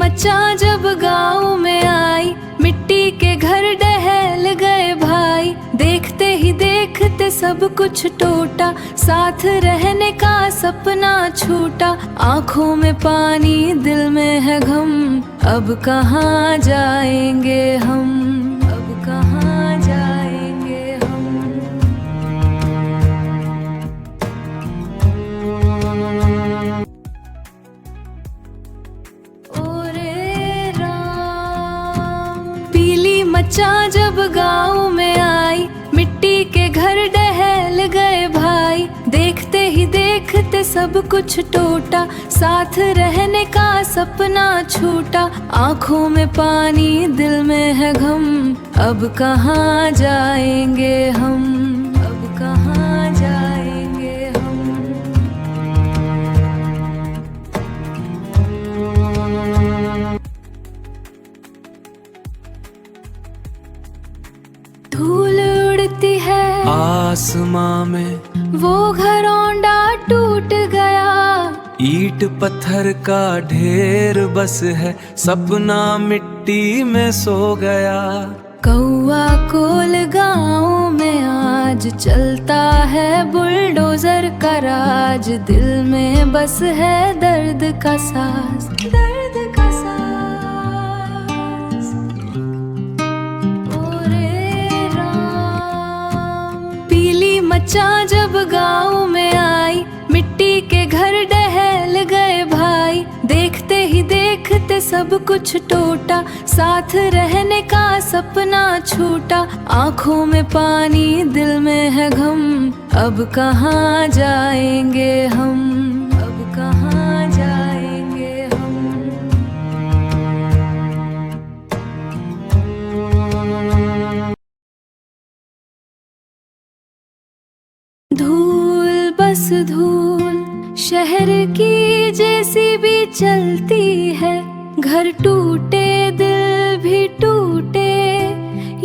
मचा जब गाँव में आई, मिट्टी के घर ढहल गए भाई। देखते ही देखते सब कुछ टूटा, साथ रहने का सपना छूटा। आँखों में पानी, दिल में है गम, अब कहाँ जाएंगे हम, अब कहाँ जाएंगे हम। ओरे राम, पीली मचा जब गाँव में आई, मिट्टी के घर ढहल गए भाई। देखते ही देखते सब कुछ टूटा, साथ रहने का सपना छूटा। आँखों में पानी, दिल में है गम, अब कहाँ जाएंगे हम, अब कहाँ जाएंगे हम। धूल उड़ती है आसमां में, वो घरौंडा टूट गया। ईंट पत्थर का ढेर बस है, सपना मिट्टी में सो गया। कौवाकोल गाँव में आज चलता है बुलडोजर का राज। दिल में बस है दर्द का सांस, दर्द का सांस। ओरे राम, पीली मचा जब गाँव में आई, मिट्टी के घर ढहल गए भाई। देखते ही देखते सब कुछ टूटा, साथ रहने का सपना छूटा। आँखों में पानी, दिल में है गम, अब कहाँ जाएंगे हम, अब कहाँ जाएंगे हम। धूल बस धूल, शहर की जैसी भी चलती है। घर टूटे, दिल भी टूटे,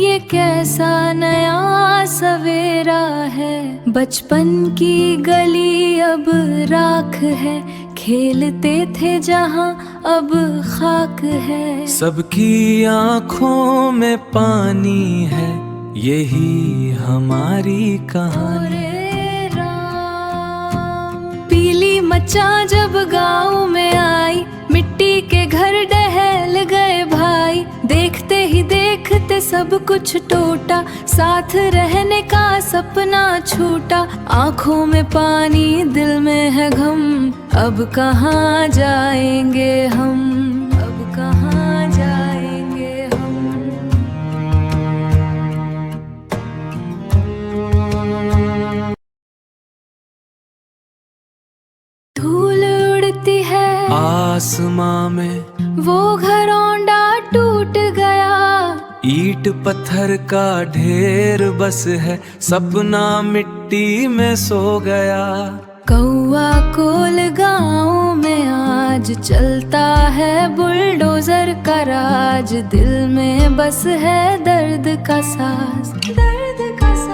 ये कैसा नया सवेरा है। बचपन की गली अब राख है, खेलते थे जहाँ अब खाक है। सबकी आँखों में पानी है, यही हमारी कहानी। पीली मचा जब गाँव में आई, मिट्टी के घर ढहल गए भाई। देखते ही देखते सब कुछ टूटा, साथ रहने का सपना छूटा। आँखों में पानी, दिल में है गम, अब कहाँ जाएंगे हम, अब कहाँ जाएंगे हम। धूल उड़ती है आसमां में, वो घरौंडा टूट गया। ईंट पत्थर का ढेर बस है, सपना मिट्टी में सो गया। कौवाकोल गाँव में आज चलता है बुलडोजर का राज। दिल में बस है दर्द का सांस, दर्द का सांस।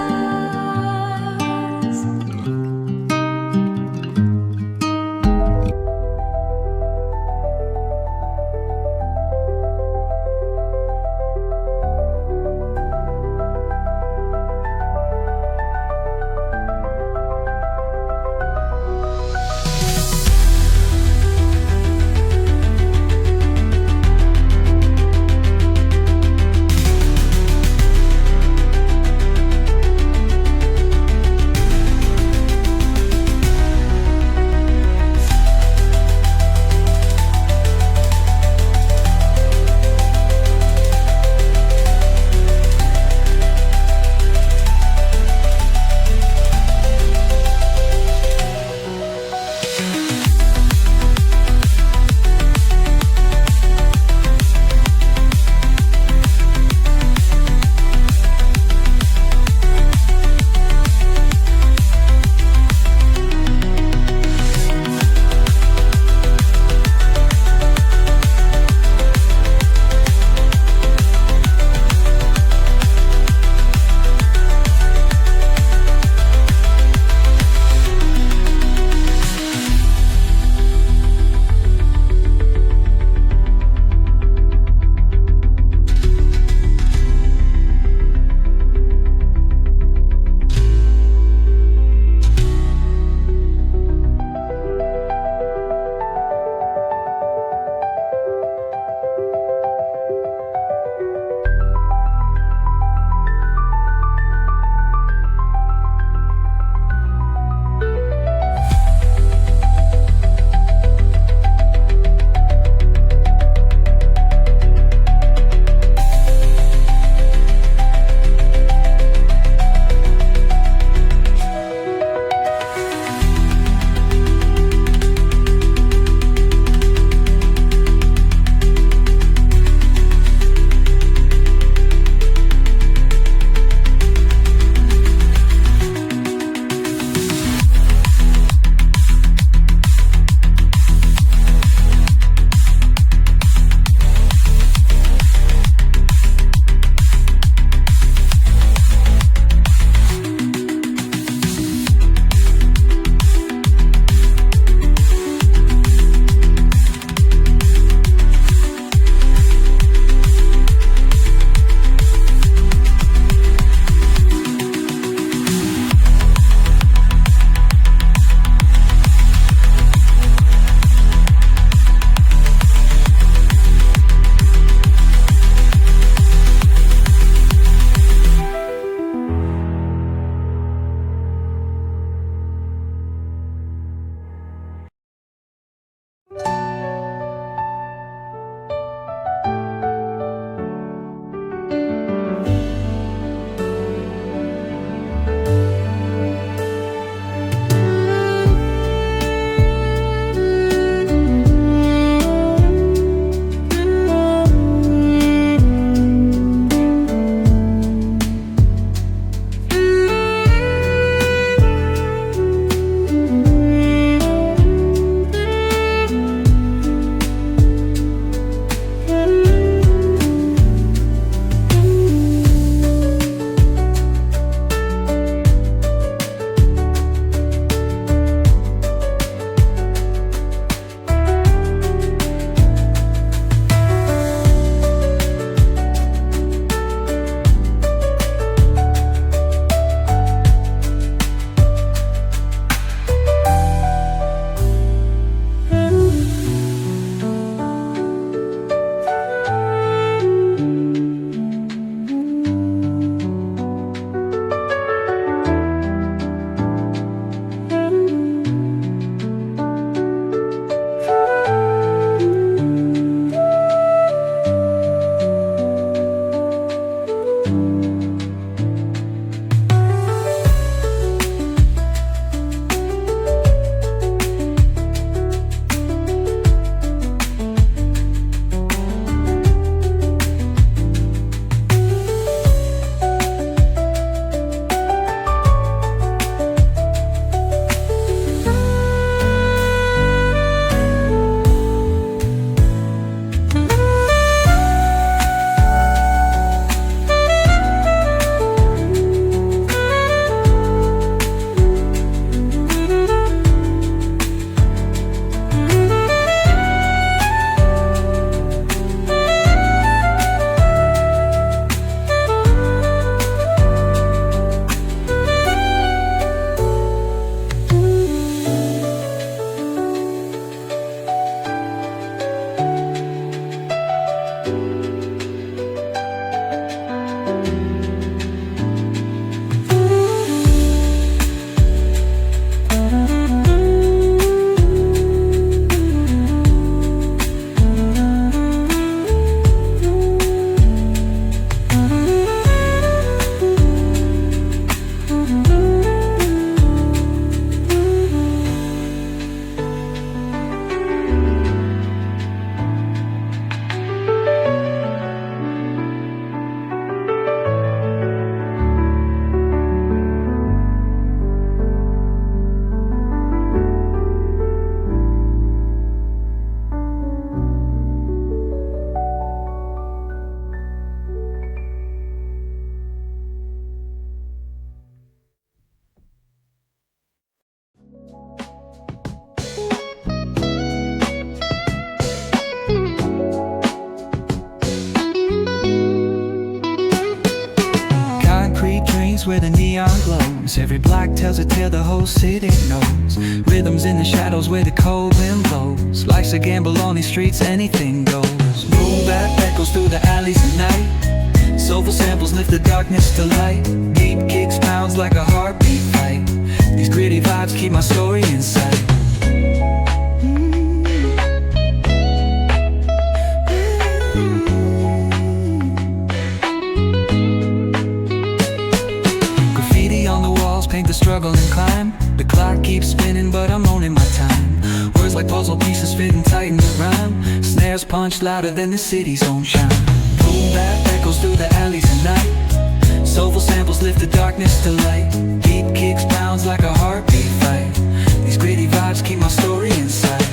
tells a tale the whole city knows. Rhythms in the shadows where the cold wind blows. Life's a gamble on these streets, anything goes. Boom bap echoes through the alleys at night. Soulful samples lift the darkness to light. Beat kicks pounds like a heartbeat fight. These gritty vibes keep my story in sight. Paint the struggle and climb. The clock keeps spinning but I'm owning my time. Words like puzzle pieces fitting tight in the rhyme. Snares punch louder than the city's own chime. Boom bap echoes through the alleys at night. Soulful samples lift the darkness to light. Beat kicks pounds like a heartbeat fight. These gritty vibes keep my story inside.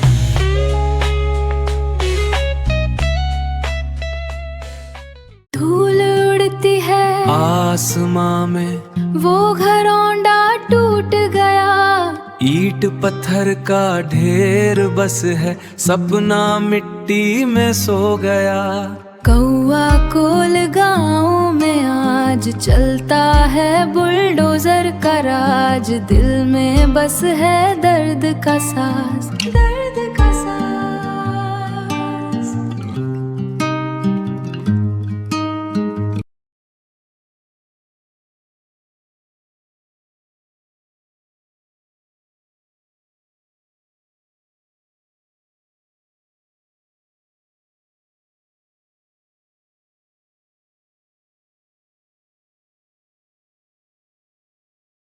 धूल उड़ती है आसमां में, वो घरौंडा टूट गया। ईंट पत्थर का ढेर बस है, सपना मिट्टी में सो गया। कौवाकोल गाँव में आज चलता है बुलडोजर का राज। दिल में बस है दर्द का साज।